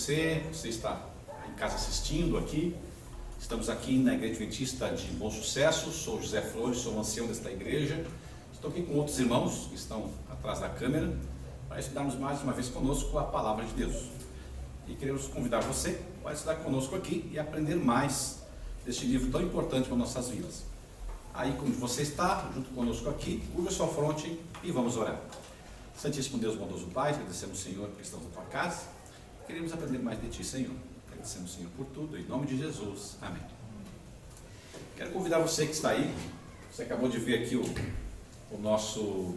você está em casa assistindo aqui. Estamos aqui na Igreja Adventista de Bom Sucesso. Sou José Flores, sou o ancião desta igreja. Estou aqui com outros irmãos que estão atrás da câmera para estudarmos mais uma vez conosco a Palavra de Deus. E queremos convidar você para estudar conosco aqui e aprender mais deste livro tão importante para nossas vidas. Aí, como você está junto conosco aqui, curva sua fronte e vamos orar. Santíssimo Deus, bondoso Pai, agradecemos, Senhor, que estamos na tua casa. Queremos aprender mais de ti, Senhor. Agradecemos, Senhor, por tudo, em nome de Jesus. Amém. Quero convidar você que está aí. Você acabou de ver aqui o nosso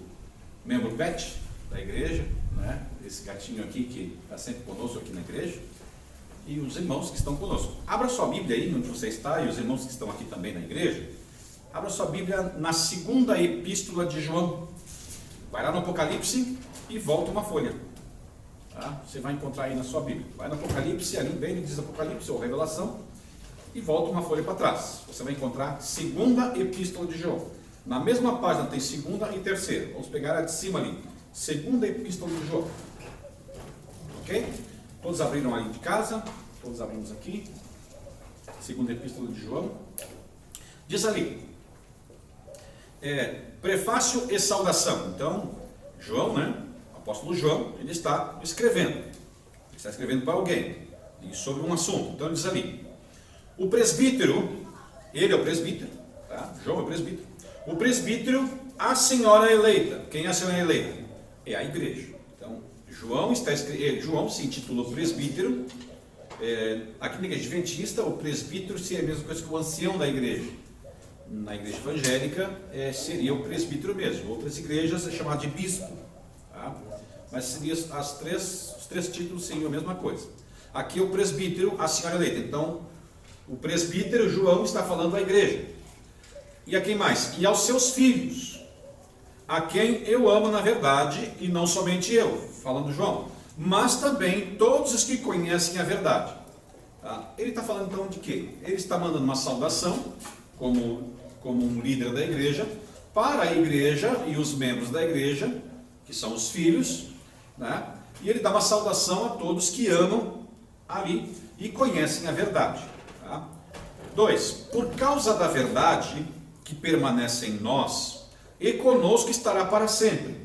membro pet da igreja, né? Esse gatinho aqui que está sempre conosco aqui na igreja. E os irmãos que estão conosco. Abra sua Bíblia aí onde você está, e os irmãos que estão aqui também na igreja. Abra sua Bíblia na segunda epístola de João. Vai lá no Apocalipse e volta uma folha. Tá? Você vai encontrar aí na sua Bíblia. Vai no Apocalipse, ali bem diz Apocalipse ou Revelação, e volta uma folha para trás. Você vai encontrar segunda epístola de João. Na mesma página tem segunda e terceira. Vamos pegar a de cima ali. Segunda epístola de João. Ok? Todos abriram ali de casa. Todos abrimos aqui. Segunda epístola de João. Diz ali. Prefácio e saudação. Então, João, né? O apóstolo João, ele está escrevendo. Ele está escrevendo para alguém. E sobre um assunto. Então, ele diz ali. O presbítero, ele é o presbítero. Tá? João é o presbítero. O presbítero, a senhora eleita. Quem é a senhora eleita? É a igreja. Então, João se intitula presbítero. Aqui na igreja adventista, o presbítero seria a mesma coisa que o ancião da igreja. Na igreja evangélica seria o presbítero mesmo. Outras igrejas é chamado de bispo. Tá? Mas seria os três títulos seriam a mesma coisa. Aqui o presbítero, a senhora eleita. Então, o presbítero João está falando à igreja. E a quem mais? E aos seus filhos, a quem eu amo na verdade, e não somente eu, falando João, mas também todos os que conhecem a verdade. Tá? Ele está falando então de quê? Ele está mandando uma saudação, como um líder da igreja, para a igreja e os membros da igreja, que são os filhos, né? E ele dá uma saudação a todos que amam ali e conhecem a verdade. Tá? 2. Por causa da verdade que permanece em nós, e conosco estará para sempre.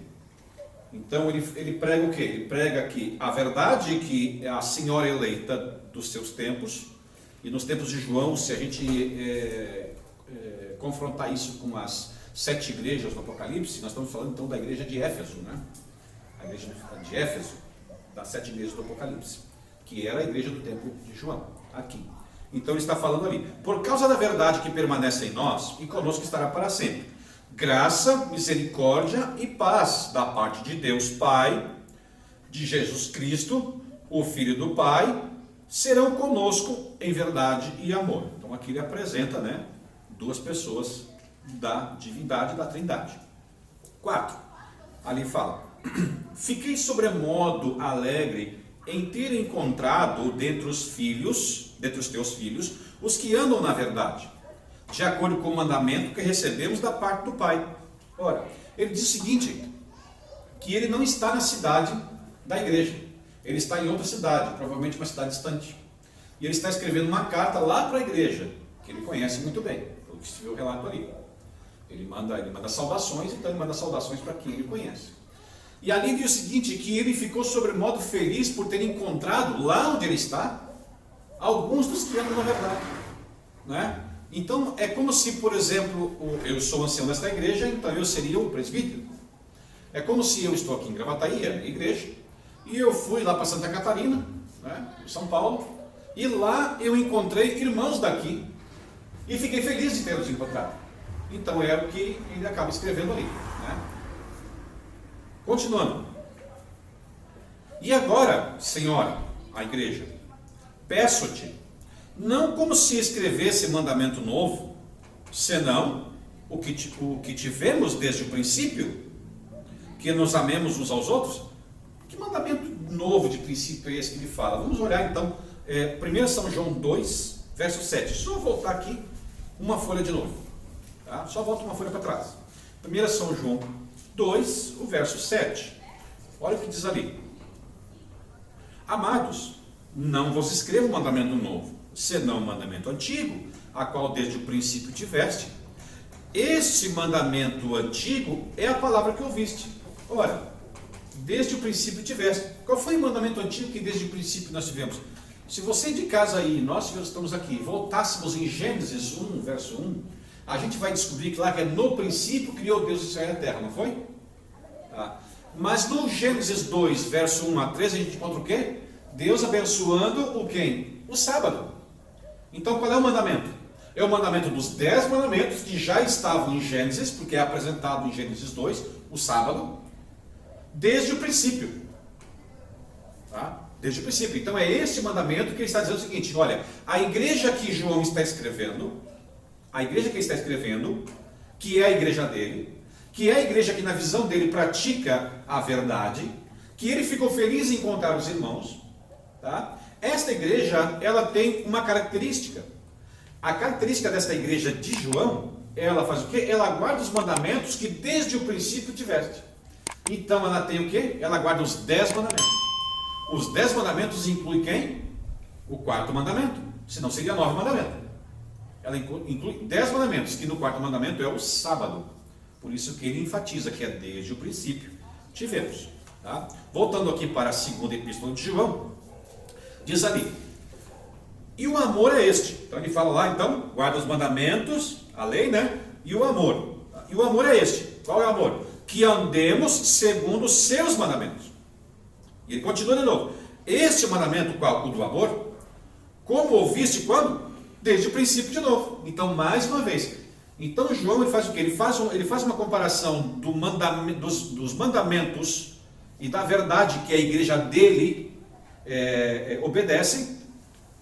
Então ele prega o quê? Ele prega que a verdade que é a senhora eleita dos seus tempos, e nos tempos de João, se a gente confrontar isso com as 7 igrejas do Apocalipse, nós estamos falando então da igreja de Éfeso, né? A igreja de Éfeso, das 7 igrejas do Apocalipse, que era a igreja do tempo de João, aqui. Então ele está falando ali, por causa da verdade que permanece em nós, e conosco estará para sempre, graça, misericórdia e paz da parte de Deus Pai, de Jesus Cristo, o Filho do Pai, serão conosco em verdade e amor. Então aqui ele apresenta, né, 2 pessoas da divindade e da trindade. 4. Ali fala, fiquei sobremodo alegre em ter encontrado dentre os teus filhos, os que andam na verdade, de acordo com o mandamento que recebemos da parte do Pai. Ora, ele diz o seguinte, que ele não está na cidade da igreja, ele está em outra cidade, provavelmente uma cidade distante. E ele está escrevendo uma carta lá para a igreja, que ele conhece muito bem, pelo que se vê o relato ali. Ele manda saudações, então ele manda saudações para quem ele conhece. E ali diz o seguinte, que ele ficou sobremodo feliz por ter encontrado, lá onde ele está, alguns dos que andam na verdade. Né? Então, é como se, por exemplo, eu sou ancião desta igreja, então eu seria o presbítero. É como se eu estou aqui em Gravataí, a igreja, e eu fui lá para Santa Catarina, né, em São Paulo, e lá eu encontrei irmãos daqui, e fiquei feliz de tê-los encontrado. Então, é o que ele acaba escrevendo ali. Né? Continuando. E agora, Senhora, a igreja, peço-te, não como se escrevesse mandamento novo, senão o que tivemos desde o princípio, que nos amemos uns aos outros. Que mandamento novo de princípio é esse que ele fala? Vamos olhar então, 1 São João 2, verso 7. Só voltar aqui uma folha de novo. Tá? Só volta uma folha para trás. 1 São João 2, o verso 7. Olha o que diz ali. Amados, não vos escrevo um mandamento novo, senão um mandamento antigo, a qual desde o princípio tiveste. Este mandamento antigo é a palavra que ouviste. Ora, desde o princípio tiveste. Qual foi o mandamento antigo que desde o princípio nós tivemos? Se você de casa aí, nós que estamos aqui, voltássemos em Gênesis 1, verso 1, a gente vai descobrir que lá que é no princípio criou Deus o céu e a terra, não foi? Tá. Mas no Gênesis 2, verso 1 a 3, a gente encontra o quê? Deus abençoando o quem? O sábado. Então qual é o mandamento? É o mandamento dos 10 mandamentos que já estavam em Gênesis, porque é apresentado em Gênesis 2, o sábado, desde o princípio. Tá? Desde o princípio. Então é esse mandamento que ele está dizendo o seguinte: olha, a igreja que João está escrevendo, que é a igreja dele, que é a igreja que na visão dele pratica a verdade, que ele ficou feliz em encontrar os irmãos, tá? Esta igreja, ela tem uma característica. A característica desta igreja de João, ela faz o quê? Ela guarda os mandamentos que desde o princípio tiveste. Então ela tem o quê? Ela guarda os 10 mandamentos. Os 10 mandamentos incluem quem? O 4º mandamento. Senão seria 9 mandamentos. Ela inclui 10 mandamentos, que no 4º mandamento é o sábado. Por isso que ele enfatiza que é desde o princípio. Tivemos. Tá? Voltando aqui para a 2ª epístola de João, diz ali: e o amor é este. Então ele fala lá, então, guarda os mandamentos, a lei, né? E o amor. E o amor é este. Qual é o amor? Que andemos segundo os seus mandamentos. E ele continua de novo. Este mandamento, qual? O do amor. Como ouviste quando? Desde o princípio de novo. Então, mais uma vez. Então, João ele faz o quê? Ele faz uma comparação dos mandamentos e da verdade que a igreja dele obedece,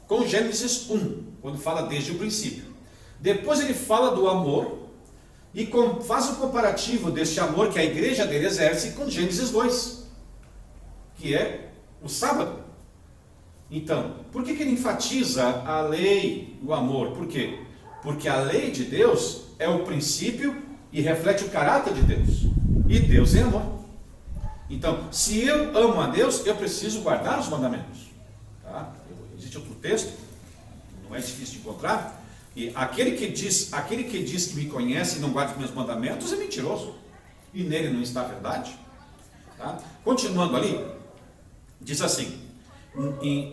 com Gênesis 1, quando fala desde o princípio. Depois ele fala do amor e faz um comparativo deste amor que a igreja dele exerce com Gênesis 2, que é o sábado. Então, por que ele enfatiza a lei, o amor? Por quê? Porque a lei de Deus é o princípio e reflete o caráter de Deus. E Deus é amor. Então, se eu amo a Deus, eu preciso guardar os mandamentos. Tá? Existe outro texto, não é difícil de encontrar, e aquele que diz que me conhece e não guarda os meus mandamentos é mentiroso, e nele não está a verdade. Tá? Continuando ali, diz assim,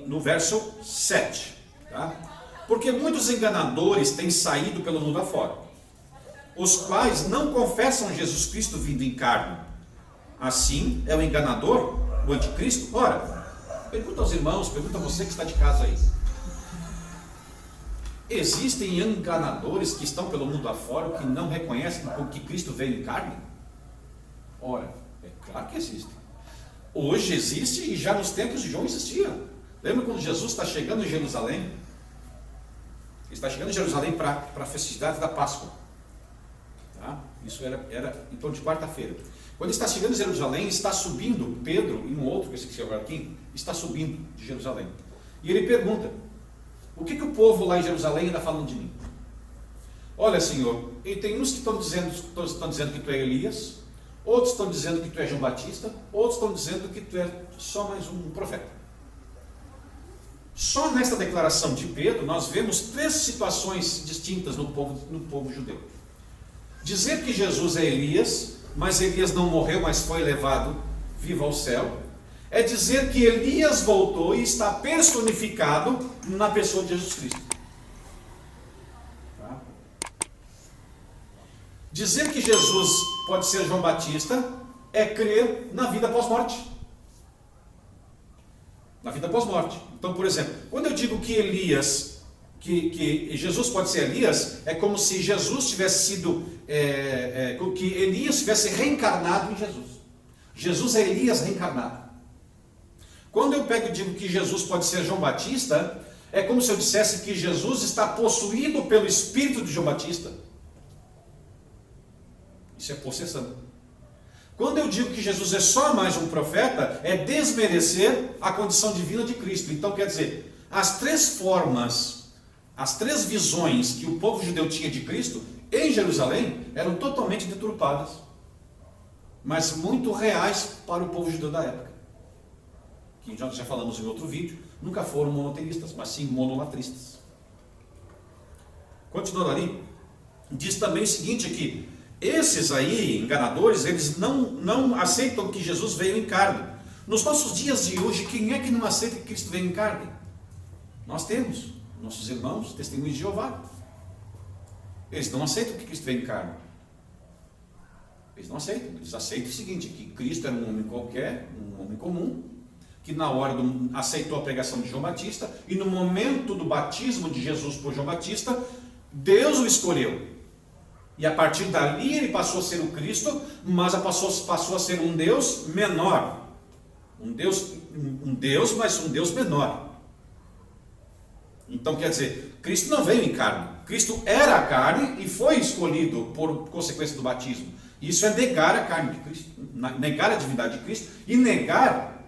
no verso 7, tá? Porque muitos enganadores têm saído pelo mundo afora, os quais não confessam Jesus Cristo vindo em carne. Assim é o enganador, o anticristo. Ora, pergunta aos irmãos, pergunta a você que está de casa aí. Existem enganadores que estão pelo mundo afora que não reconhecem que Cristo veio em carne? Ora, é claro que existe. Hoje existe e já nos tempos de João existia. Lembra quando Jesus está chegando em Jerusalém? Ele está chegando em Jerusalém para a festividade da Páscoa. Tá? Isso era em torno de quarta-feira. Quando está chegando em Jerusalém, está subindo, Pedro e um outro, que eu esqueci agora aqui, está subindo de Jerusalém. E ele pergunta: o que o povo lá em Jerusalém está falando de mim? Olha, Senhor, e tem uns que estão dizendo que tu é Elias, outros estão dizendo que tu é João Batista, outros estão dizendo que tu é só mais um profeta. Só nesta declaração de Pedro, nós vemos 3 situações distintas no povo judeu. Dizer que Jesus é Elias, mas Elias não morreu, mas foi levado vivo ao céu, é dizer que Elias voltou e está personificado na pessoa de Jesus Cristo. Tá? Dizer que Jesus pode ser João Batista é crer na vida pós-morte. Na vida pós-morte. Então, por exemplo, quando eu digo que Elias, que Jesus pode ser Elias, é como se Jesus tivesse sido, que Elias tivesse reencarnado em Jesus. Jesus é Elias reencarnado. Quando eu pego e digo que Jesus pode ser João Batista, é como se eu dissesse que Jesus está possuído pelo espírito de João Batista. Isso é possessão. Quando eu digo que Jesus é só mais um profeta, é desmerecer a condição divina de Cristo. Então, quer dizer, as 3 formas, as 3 visões que o povo judeu tinha de Cristo em Jerusalém eram totalmente deturpadas, mas muito reais para o povo judeu da época. que já falamos em outro vídeo, nunca foram monoteístas, mas sim monolatristas. Continuando ali, diz também o seguinte aqui: esses aí, enganadores, eles não aceitam que Jesus veio em carne. Nos nossos dias de hoje, quem é que não aceita que Cristo veio em carne? Nós temos nossos irmãos, testemunhos de Jeová. Eles não aceitam que Cristo veio em carne. Eles não aceitam. Eles aceitam o seguinte, que Cristo era um homem qualquer, um homem comum, que na hora aceitou a pregação de João Batista, e no momento do batismo de Jesus por João Batista, Deus o escolheu. E a partir dali ele passou a ser o Cristo, mas passou a ser um Deus menor. Um Deus, mas um Deus menor. Então quer dizer, Cristo não veio em carne. Cristo era a carne e foi escolhido por consequência do batismo. Isso é negar a carne de Cristo, negar a divindade de Cristo e negar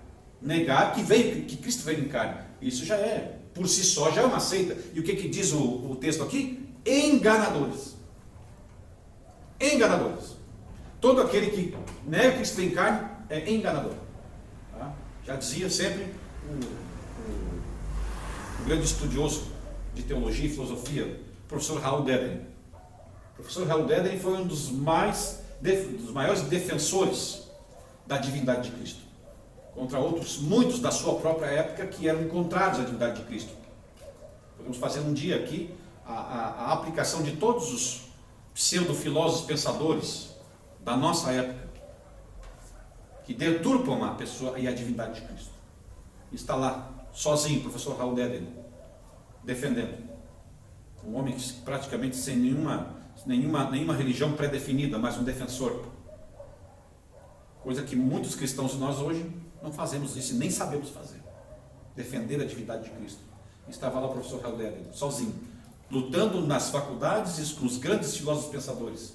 que Cristo veio em carne. Isso já é, por si só, já é uma seita. E o que diz o texto aqui? Enganadores. Enganadores. Todo aquele que nega que Cristo veio em carne é enganador. Tá? Já dizia sempre o grande estudioso de teologia e filosofia, professor Raul Deden. O professor Raul Deden foi um dos maiores defensores da divindade de Cristo, contra outros, muitos da sua própria época, que eram contrários à divindade de Cristo. Podemos fazer um dia aqui a aplicação de todos os pseudo-filósofos pensadores da nossa época, que deturpam a pessoa e a divindade de Cristo. Está lá, sozinho, o professor Raul Deden, defendendo. Um homem que praticamente sem nenhuma religião pré-definida, mas um defensor. Coisa que muitos cristãos de nós hoje não fazemos isso e nem sabemos fazer. Defender a divindade de Cristo. Estava lá o professor Raul Deden, sozinho, lutando nas faculdades com os grandes filósofos pensadores.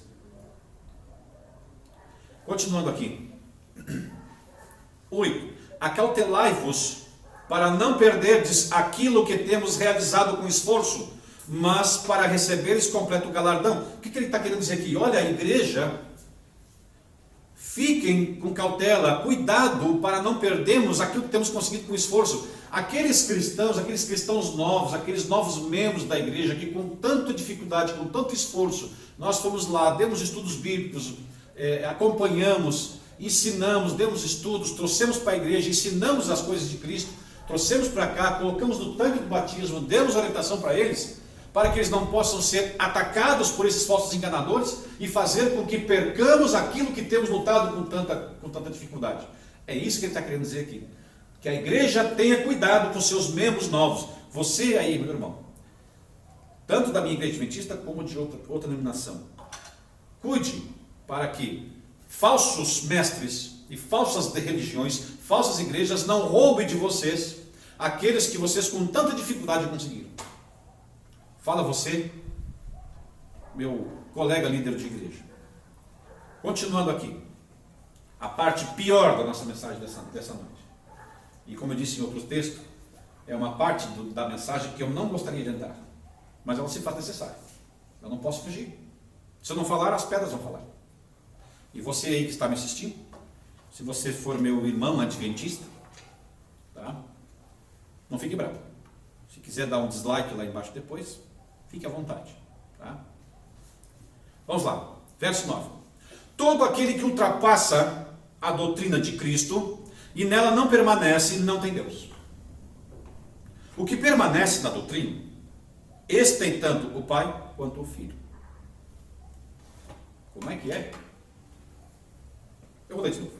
Continuando aqui. 8. Acautelai-vos para não perderdes aquilo que temos realizado com esforço, mas para receberes completo galardão. O que ele está querendo dizer aqui? Olha, a igreja, fiquem com cautela, cuidado para não perdermos aquilo que temos conseguido com esforço. Aqueles cristãos novos, aqueles novos membros da igreja que com tanta dificuldade, com tanto esforço, nós fomos lá, demos estudos bíblicos, acompanhamos, ensinamos, demos estudos, trouxemos para a igreja, ensinamos as coisas de Cristo, trouxemos para cá, colocamos no tanque do batismo, demos orientação para eles, para que eles não possam ser atacados por esses falsos enganadores e fazer com que percamos aquilo que temos lutado com tanta dificuldade. É isso que ele está querendo dizer aqui. Que a igreja tenha cuidado com seus membros novos. Você aí, meu irmão, tanto da minha igreja adventista como de outra denominação, cuide para que falsos mestres e falsas religiões, falsas igrejas não roubem de vocês aqueles que vocês com tanta dificuldade conseguiram. Fala você, meu colega líder de igreja. Continuando aqui, a parte pior da nossa mensagem dessa noite. E como eu disse em outro texto, é uma parte da mensagem que eu não gostaria de entrar, mas ela se faz necessária. Eu não posso fugir. Se eu não falar, as pedras vão falar. E você aí que está me assistindo, se você for meu irmão adventista, tá? Não fique bravo. Se quiser dar um dislike lá embaixo depois, fique à vontade. Tá? Vamos lá, verso 9. Todo aquele que ultrapassa a doutrina de Cristo e nela não permanece, não tem Deus. O que permanece na doutrina, esse tem tanto o Pai quanto o Filho. Como é que é? Eu vou ler de novo.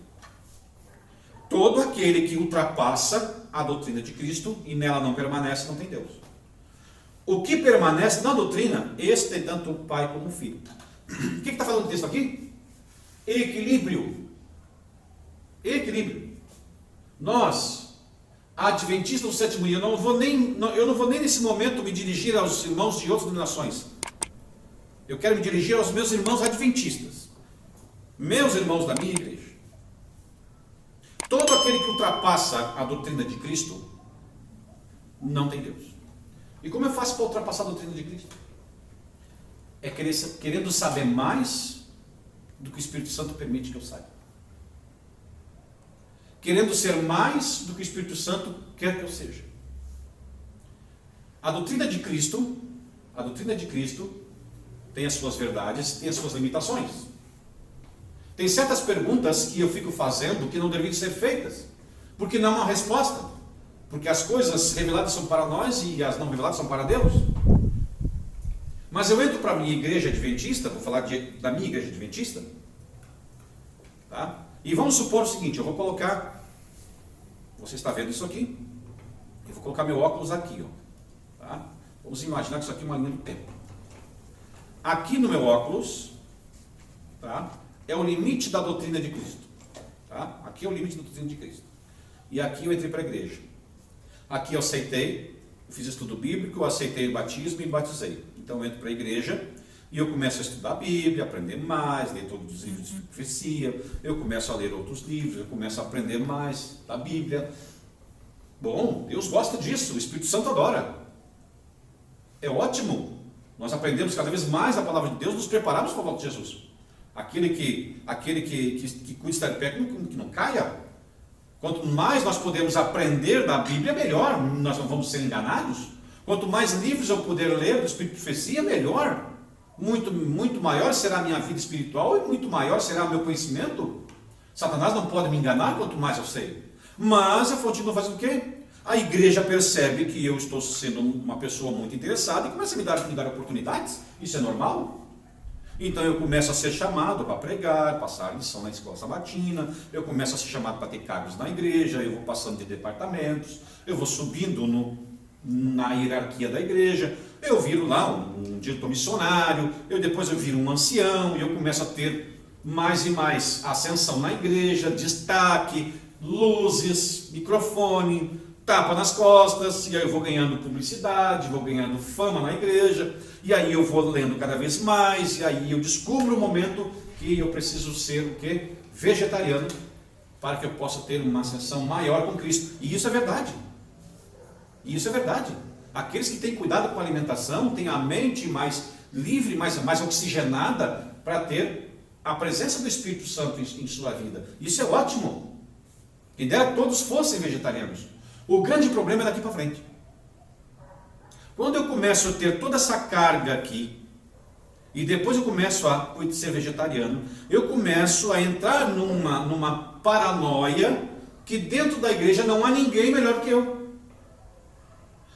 Todo aquele que ultrapassa a doutrina de Cristo e nela não permanece, não tem Deus. O que permanece na doutrina, esse tem tanto o Pai como o Filho. O que está falando o texto aqui? Equilíbrio. Equilíbrio. Nós, adventistas do sétimo dia, eu não vou nem nesse momento me dirigir aos irmãos de outras denominações. Eu quero me dirigir aos meus irmãos adventistas, meus irmãos da minha igreja. Todo aquele que ultrapassa a doutrina de Cristo não tem Deus. E como eu faço para ultrapassar a doutrina de Cristo? É querendo saber mais do que o Espírito Santo permite que eu saiba. querendo ser mais do que o Espírito Santo quer que eu seja. A doutrina de Cristo tem as suas verdades, tem as suas limitações. Tem certas perguntas que eu fico fazendo que não deveriam ser feitas, porque não há uma resposta. Porque as coisas reveladas são para nós e as não reveladas são para Deus. Mas eu entro para a minha igreja adventista, vou falar da minha igreja adventista, tá? E vamos supor o seguinte, eu vou colocar, você está vendo isso aqui? Eu vou colocar meu óculos aqui, ó, tá? Vamos imaginar que isso aqui é uma linha do tempo. Aqui no meu óculos, tá? É o limite da doutrina de Cristo, tá? Aqui é o limite da doutrina de Cristo. E aqui eu entrei para a igreja. Aqui eu aceitei, eu fiz estudo bíblico, eu aceitei o batismo e batizei. Então eu entro para a igreja e eu começo a estudar a Bíblia, aprender mais, ler todos os livros de profecia, eu começo a ler outros livros, eu começo a aprender mais da Bíblia. Bom, Deus gosta disso, o Espírito Santo adora. É ótimo. Nós aprendemos cada vez mais a palavra de Deus, nos preparamos para a volta de Jesus. Aquele que cuida estar de pé, que não caia. Quanto mais nós podemos aprender da Bíblia, melhor. Nós não vamos ser enganados. Quanto mais livros eu puder ler do Espírito de Profecia, melhor. Muito, muito maior será a minha vida espiritual e muito maior será o meu conhecimento. Satanás não pode me enganar quanto mais eu sei. Mas eu continuo fazendo o quê? A igreja percebe que eu estou sendo uma pessoa muito interessada e começa a me dar oportunidades. Isso é normal. Então eu começo a ser chamado para pregar, passar lição na escola sabatina, eu começo a ser chamado para ter cargos na igreja, eu vou passando de departamentos, eu vou subindo na hierarquia da igreja, eu viro lá um diretor missionário, depois eu viro um ancião, e eu começo a ter mais e mais ascensão na igreja, destaque, luzes, microfone, tapa nas costas, e aí eu vou ganhando publicidade, vou ganhando fama na igreja, e aí eu vou lendo cada vez mais, e aí eu descubro o momento que eu preciso ser o quê? Vegetariano, para que eu possa ter uma ascensão maior com Cristo. E isso é verdade. Isso é verdade. Aqueles que têm cuidado com a alimentação têm a mente mais livre, mais oxigenada, para ter a presença do Espírito Santo em sua vida. Isso é ótimo. Quem dera que todos fossem vegetarianos. O grande problema é daqui para frente. Quando eu começo a ter toda essa carga aqui, e depois eu começo a ser vegetariano, eu começo a entrar numa paranoia que dentro da igreja não há ninguém melhor que eu.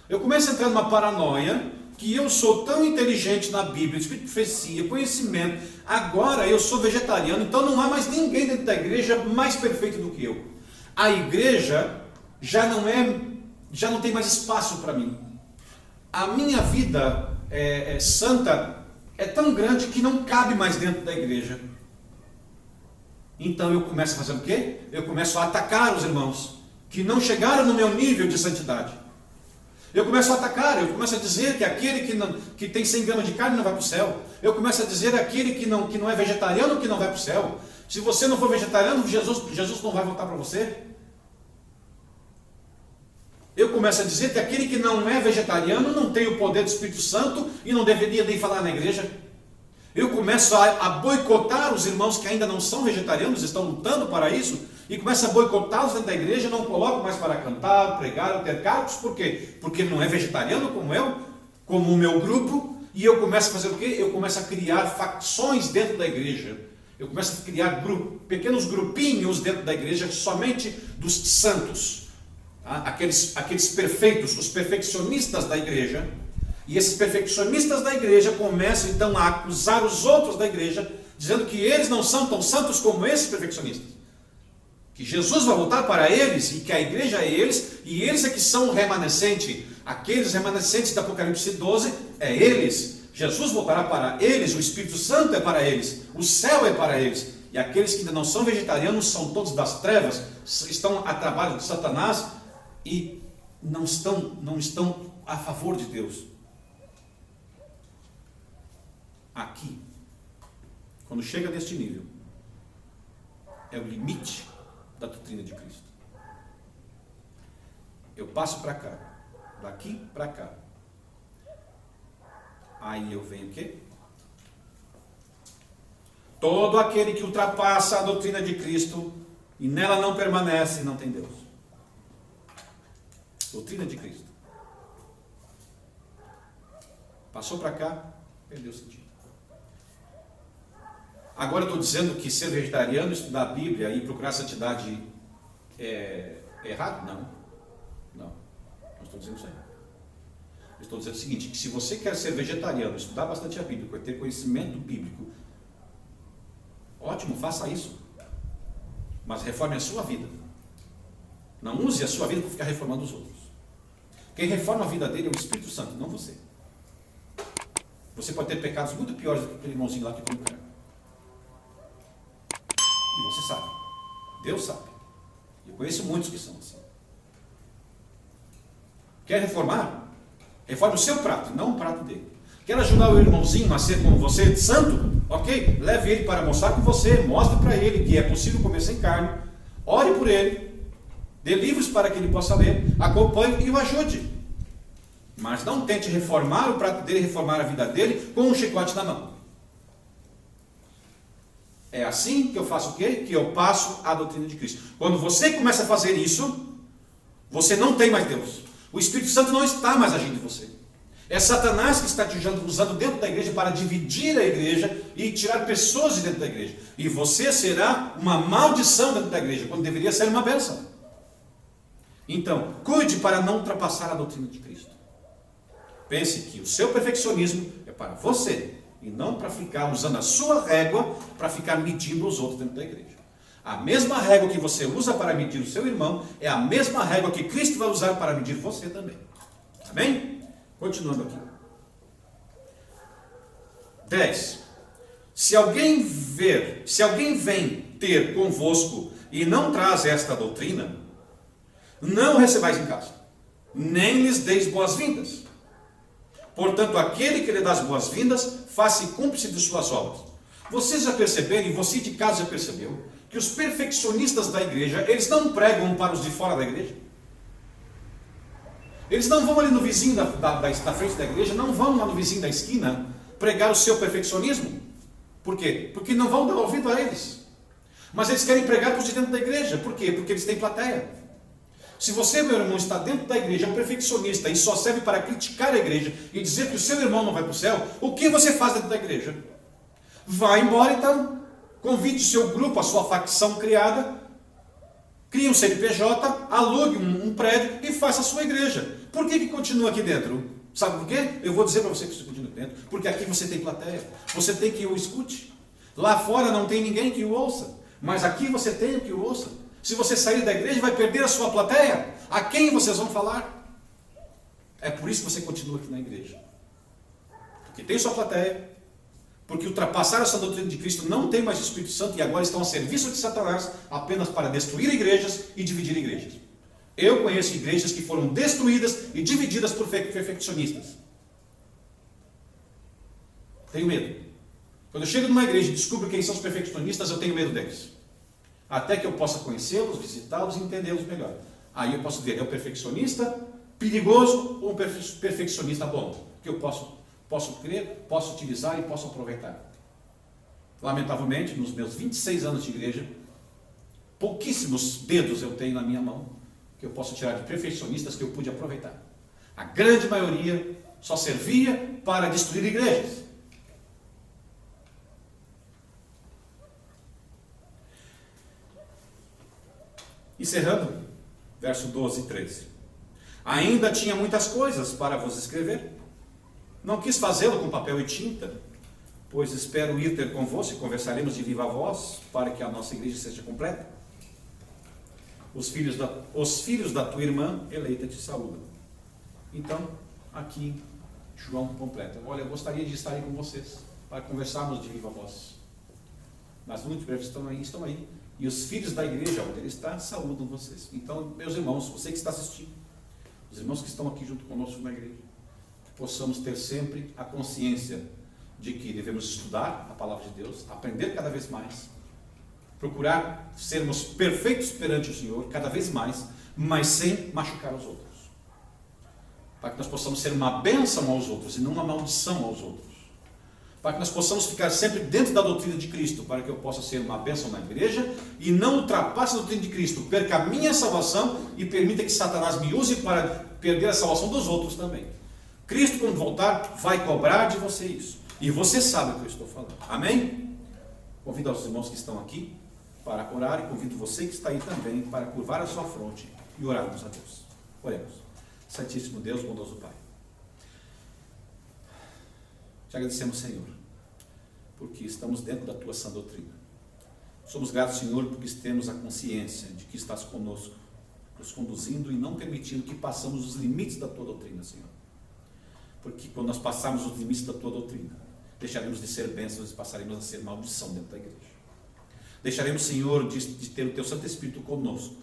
Eu começo a entrar numa paranoia que eu sou tão inteligente na Bíblia, Espírito de Profecia, conhecimento, agora eu sou vegetariano, então não há mais ninguém dentro da igreja mais perfeito do que eu. A igreja já não tem mais espaço para mim. A minha vida santa é tão grande que não cabe mais dentro da igreja. Então eu começo a fazer o quê? Eu começo a atacar os irmãos que não chegaram no meu nível de santidade. Eu começo a atacar, eu começo a dizer que aquele que tem 100 gramas de carne não vai para o céu. Eu começo a dizer aquele que não é vegetariano que não vai para o céu. Se você não for vegetariano, Jesus não vai voltar para você. Eu começo a dizer que aquele que não é vegetariano não tem o poder do Espírito Santo e não deveria nem falar na igreja. Eu começo a boicotar os irmãos que ainda não são vegetarianos, estão lutando para isso, e começo a boicotá-los dentro da igreja, não coloco mais para cantar, pregar ou ter cargos. Por quê? Porque ele não é vegetariano como eu, como o meu grupo, e eu começo a fazer o quê? Eu começo a criar facções dentro da igreja. Eu começo a criar pequenos grupinhos dentro da igreja, somente dos santos. Aqueles perfeitos, os perfeccionistas da igreja, e esses perfeccionistas da igreja começam então a acusar os outros da igreja, dizendo que eles não são tão santos como esses perfeccionistas, que Jesus vai voltar para eles e que a igreja é eles, e eles é que são o remanescente. Aqueles remanescentes da Apocalipse 12 é eles. Jesus voltará para eles, o Espírito Santo é para eles, o céu é para eles, e aqueles que ainda não são vegetarianos são todos das trevas, estão a trabalho de Satanás e não estão a favor de Deus. Aqui, quando chega neste nível, é o limite da doutrina de Cristo. Eu passo para cá, daqui para cá. Aí eu venho o quê? Todo aquele que ultrapassa a doutrina de Cristo e nela não permanece, não tem Deus. Doutrina de Cristo. Passou para cá, perdeu o sentido. Agora eu estou dizendo que ser vegetariano, estudar a Bíblia e procurar santidade é errado? Não estou dizendo isso aí. Eu estou dizendo o seguinte, que se você quer ser vegetariano, estudar bastante a Bíblia, ter conhecimento bíblico, ótimo, faça isso. Mas reforme a sua vida. Não use a sua vida para ficar reformando os outros. Quem reforma a vida dele é o Espírito Santo, não você. Você pode ter pecados muito piores do que aquele irmãozinho lá que come carne. E você sabe. Deus sabe. Eu conheço muitos que são assim. Quer reformar? Reforme o seu prato, não o prato dele. Quer ajudar o irmãozinho a ser como você, santo? Ok? Leve ele para almoçar com você, mostre para ele que é possível comer sem carne, ore por ele, dê livros para que ele possa ler, acompanhe e o ajude. Mas não tente reformar o prato dele, reformar a vida dele com um chicote na mão. É assim que eu faço o quê? Que eu passo a doutrina de Cristo. Quando você começa a fazer isso, você não tem mais Deus. O Espírito Santo não está mais agindo em você. É Satanás que está te usando dentro da igreja para dividir a igreja e tirar pessoas de dentro da igreja. E você será uma maldição dentro da igreja, quando deveria ser uma bênção. Então, cuide para não ultrapassar a doutrina de Cristo. Pense que o seu perfeccionismo é para você e não para ficar usando a sua régua para ficar medindo os outros dentro da igreja. A mesma régua que você usa para medir o seu irmão é a mesma régua que Cristo vai usar para medir você também. Amém? Continuando aqui. 10. Se alguém vem ter convosco e não traz esta doutrina, não recebais em casa, nem lhes deis boas-vindas. Portanto, aquele que lhe dá as boas-vindas, faça cúmplice de suas obras. Vocês já perceberam, e você de casa já percebeu, que os perfeccionistas da igreja, eles não pregam para os de fora da igreja. Eles não vão ali no vizinho da frente da igreja, não vão lá no vizinho da esquina pregar o seu perfeccionismo. Por quê? Porque não vão dar ouvido a eles. Mas eles querem pregar para os de dentro da igreja. Por quê? Porque eles têm plateia. Se você, meu irmão, está dentro da igreja, é um perfeccionista e só serve para criticar a igreja e dizer que o seu irmão não vai para o céu, o que você faz dentro da igreja? Vai embora então. Convide o seu grupo, a sua facção criada, crie um CNPJ, alugue um prédio e faça a sua igreja. Por que continua aqui dentro? Sabe por quê? Eu vou dizer para você que você continua aqui dentro. Porque aqui você tem plateia. Você tem que o escute. Lá fora não tem ninguém que o ouça. Mas aqui você tem o que o ouça. Se você sair da igreja, vai perder a sua plateia. A quem vocês vão falar? É por isso que você continua aqui na igreja. Porque tem sua plateia. Porque ultrapassaram essa doutrina de Cristo, não tem mais o Espírito Santo e agora estão a serviço de Satanás apenas para destruir igrejas e dividir igrejas. Eu conheço igrejas que foram destruídas e divididas por perfeccionistas. Tenho medo. Quando eu chego numa igreja e descubro quem são os perfeccionistas, eu tenho medo deles. Até que eu possa conhecê-los, visitá-los e entendê-los melhor. Aí eu posso ver, é um perfeccionista perigoso ou um perfeccionista bom? Que eu posso crer, posso utilizar e posso aproveitar. Lamentavelmente, nos meus 26 anos de igreja, pouquíssimos dedos eu tenho na minha mão que eu posso tirar de perfeccionistas que eu pude aproveitar. A grande maioria só servia para destruir igrejas. Encerrando, verso 12 e 13. Ainda tinha muitas coisas para vos escrever. Não quis fazê-lo com papel e tinta, pois espero ir ter convosco e conversaremos de viva voz, para que a nossa igreja seja completa. Os filhos da tua irmã eleita te saúdam. Então, aqui, João completa. Olha, eu gostaria de estar aí com vocês, para conversarmos de viva voz. Mas muitos breves estão aí. E os filhos da igreja, onde ele está, saúdam vocês. Então, meus irmãos, você que está assistindo, os irmãos que estão aqui junto conosco na igreja, possamos ter sempre a consciência de que devemos estudar a palavra de Deus, aprender cada vez mais, procurar sermos perfeitos perante o Senhor cada vez mais, mas sem machucar os outros, para que nós possamos ser uma bênção aos outros e não uma maldição aos outros. para que nós possamos ficar sempre dentro da doutrina de Cristo, para que eu possa ser uma bênção na igreja e não ultrapasse a doutrina de Cristo, perca a minha salvação e permita que Satanás me use para perder a salvação dos outros também. Cristo, quando voltar, vai cobrar de você isso. E você sabe o que eu estou falando. Amém? Convido aos irmãos que estão aqui para orar e convido você que está aí também para curvar a sua fronte e orarmos a Deus. Oremos. Santíssimo Deus, bondoso Pai. Te agradecemos, Senhor, porque estamos dentro da Tua sã doutrina. Somos gratos, Senhor, porque temos a consciência de que estás conosco, nos conduzindo e não permitindo que passamos os limites da Tua doutrina, Senhor. Porque quando nós passarmos os limites da Tua doutrina, deixaremos de ser bênçãos e passaremos a ser maldição dentro da igreja. Deixaremos, Senhor, de ter o Teu Santo Espírito conosco,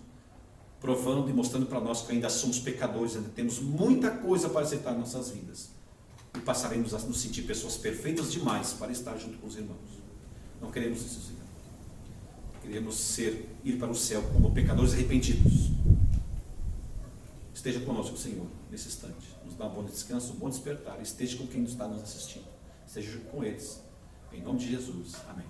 provando e mostrando para nós que ainda somos pecadores, ainda temos muita coisa para aceitar em nossas vidas. E passaremos a nos sentir pessoas perfeitas demais para estar junto com os irmãos. Não queremos isso, Senhor. Queremos ir para o céu como pecadores arrependidos. Esteja conosco, Senhor, nesse instante. Nos dá um bom descanso, um bom despertar. Esteja com quem está nos assistindo. Esteja com eles. Em nome de Jesus. Amém.